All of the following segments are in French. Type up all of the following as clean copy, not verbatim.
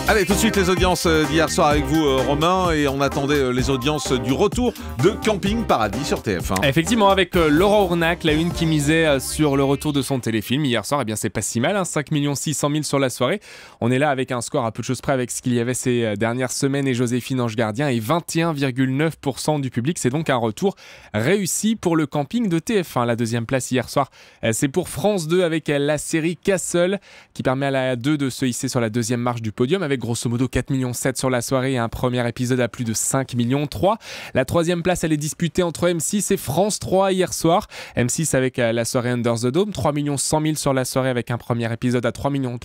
Allez, tout de suite les audiences d'hier soir avec vous Romain, et on attendait les audiences du retour de Camping Paradis sur TF1. Effectivement, avec Laura Ournac, la une qui misait sur le retour de son téléfilm hier soir, eh bien c'est pas si mal, 5 600 000 sur la soirée. On est là avec un score à peu de choses près avec ce qu'il y avait ces dernières semaines et Joséphine Ange Gardien, et 21,9% du public. C'est donc un retour réussi pour le camping de TF1. La deuxième place hier soir, c'est pour France 2 avec la série Castle qui permet à la 2 de se hisser sur la deuxième marche du podium avec grosso modo 4,7 millions sur la soirée et un premier épisode à plus de 5,3 millions. La troisième place, elle est disputée entre M6 et France 3 hier soir. M6 avec la soirée Under the Dome, 3,1 millions sur la soirée avec un premier épisode à 3,3 millions.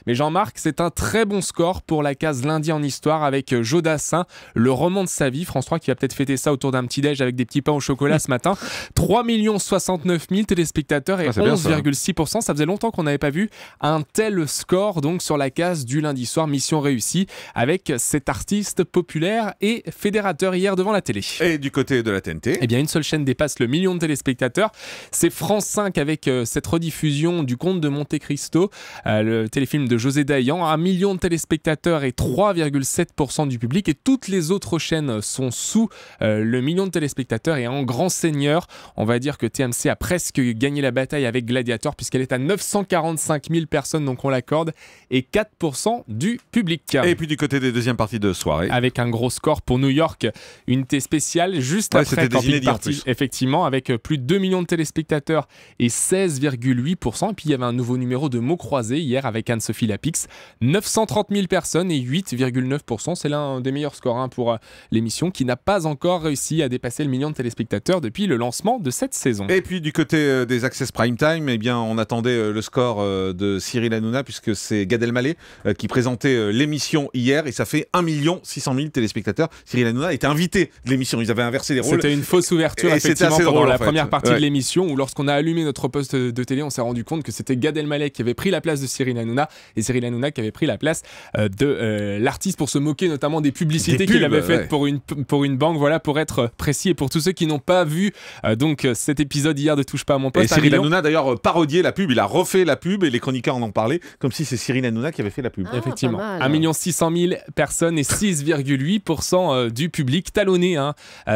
Mais Jean-Marc, c'est un très bon score pour la case lundi en histoire avec Joe Dassin, le roman de sa vie. France 3 qui va peut-être fêter ça autour d'un petit déj avec des petits pains au chocolat ce matin. 3,69 millions téléspectateurs et 11,6%. Ça faisait longtemps qu'on n'avait pas vu un tel score donc sur la case du lundi soir. Mission réussie avec cet artiste populaire et fédérateur hier devant la télé. Et du côté de la TNT, eh bien une seule chaîne dépasse le million de téléspectateurs. C'est France 5 avec cette rediffusion du Comte de Monte Cristo, le téléfilm de José Dayan. 1 million de téléspectateurs et 3,7% du public. Et toutes les autres chaînes sont sous le million de téléspectateurs. Et en grand seigneur, on va dire que TMC a presque gagné la bataille avec Gladiator puisqu'elle est à 945 000 personnes, donc on l'accorde, et 4% du public. Et puis du côté des deuxièmes parties de soirée, avec un gros score pour New York, unité spéciale juste après Camping Paradis, effectivement, avec plus de 2 millions de téléspectateurs et 16,8%. Et puis il y avait un nouveau numéro de mots croisés hier avec Anne-Sophie Lapix, 930 000 personnes et 8,9%. C'est l'un des meilleurs scores pour l'émission qui n'a pas encore réussi à dépasser le million de téléspectateurs depuis le lancement de cette saison. Et puis du côté des Access Prime Time, eh bien on attendait le score de Cyril Hanouna puisque c'est Gad Elmaleh qui présentait l'émission hier, et ça fait 1 600 000 téléspectateurs. Cyril Hanouna était invité de l'émission, ils avaient inversé les rôles. C'était une fausse ouverture, effectivement, pendant la première partie de l'émission, où lorsqu'on a allumé notre poste de télé, on s'est rendu compte que c'était Gad Elmaleh qui avait pris la place de Cyril Hanouna, et Cyril Hanouna qui avait pris la place de l'artiste pour se moquer notamment des publicités qu'il avait faites pour une banque, voilà, pour être précis. Et pour tous ceux qui n'ont pas vu donc cet épisode hier de Touche pas à mon poste, et Cyril Hanouna d'ailleurs parodié la pub, il a refait la pub et les chroniqueurs en ont parlé comme si c'est Cyril Hanouna qui avait fait la pub. Effectivement, 1 600 000 personnes et 6,8% du public talonné,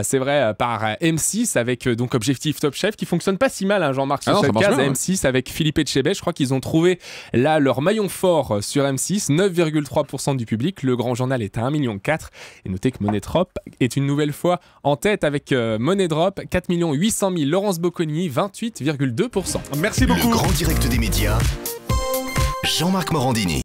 c'est vrai, par M6 avec donc Objectif Top Chef qui fonctionne pas si mal, Jean-Marc, sur cette case. M6 avec Philippe Etchebest, je crois qu'ils ont trouvé là leur maillon fort sur M6, 9,3% du public. Le Grand Journal est à 1,4 million. Et notez que Money Drop est une nouvelle fois en tête avec Money Drop, 4 800 000. Laurence Bocconi, 28,2%. Merci beaucoup. Le grand direct des médias, Jean-Marc Morandini.